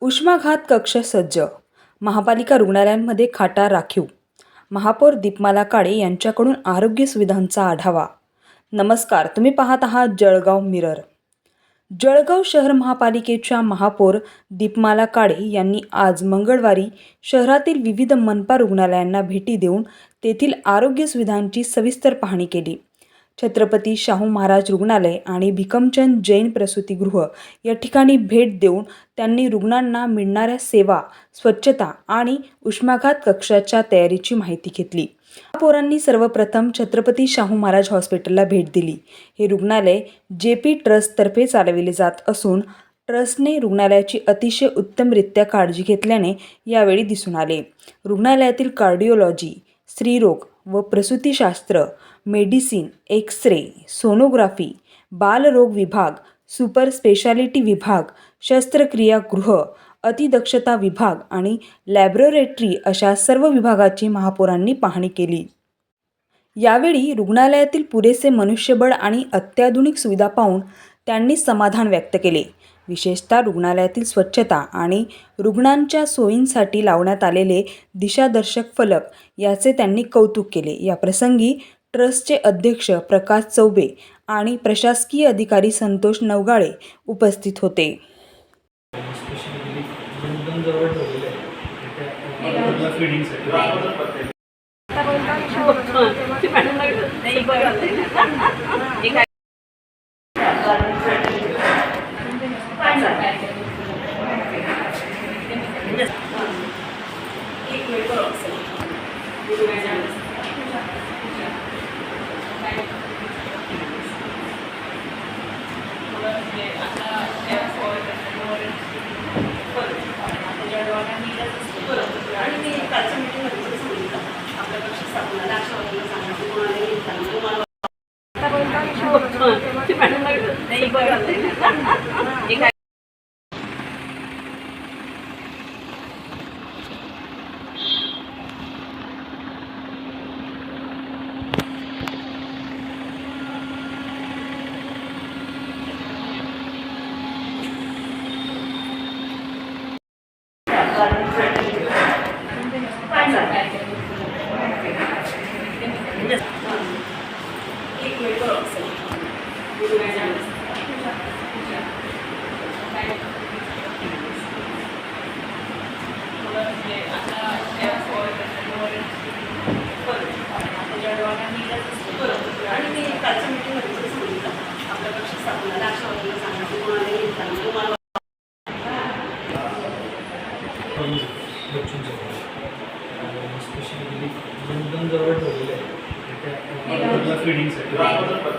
उष्माघात कक्ष सज्ज, महापालिका रुग्णालयांमध्ये खाटा राखीव. महापौर दीपमाला काळे यांच्याकडून आरोग्य सुविधांचा आढावा. नमस्कार, तुम्ही पाहत आहात जळगाव मिरर. जळगाव शहर महापालिकेच्या महापौर दीपमाला काळे यांनी आज मंगळवारी शहरातील विविध मनपा रुग्णालयांना भेटी देऊन तेथील आरोग्य सुविधांची सविस्तर पाहणी केली. छत्रपती शाहू महाराज रुग्णालय आणि भिकमचंद जैन प्रसूतीगृह या ठिकाणी भेट देऊन त्यांनी रुग्णांना मिळणाऱ्या सेवा, स्वच्छता आणि उष्माघात कक्षाच्या तयारीची माहिती घेतली. महापौरांनी सर्वप्रथम छत्रपती शाहू महाराज हॉस्पिटलला भेट दिली. हे रुग्णालय JP ट्रस्टतर्फे चालविले जात असून ट्रस्टने रुग्णालयाची अतिशय उत्तमरित्या काळजी घेतल्याने यावेळी दिसून आले. रुग्णालयातील कार्डिओलॉजी, स्त्रीरोग व प्रसूतीशास्त्र, मेडिसिन, एक्स-रे, सोनोग्राफी, बालरोग विभाग, सुपर स्पेशालिटी विभाग, शस्त्रक्रियागृह, अतिदक्षता विभाग आणि लॅबोरेटरी अशा सर्व विभागाची महापौरांनी पाहणी केली. यावेळी रुग्णालयातील पुरेसे मनुष्यबळ आणि अत्याधुनिक सुविधा पाहून त्यांनी समाधान व्यक्त केले. विशेषतः रुग्णालयातील स्वच्छता आणि रुग्णांच्या सोयींसाठी लावण्यात आलेले दिशादर्शक फलक याचे त्यांनी कौतुक केले. या प्रसंगी ट्रस्टचे अध्यक्ष प्रकाश चौबे आणि प्रशासकीय अधिकारी संतोष नवगाळे उपस्थित होते. स्पेशली एकदम जवळ ठेवलेलं आहे.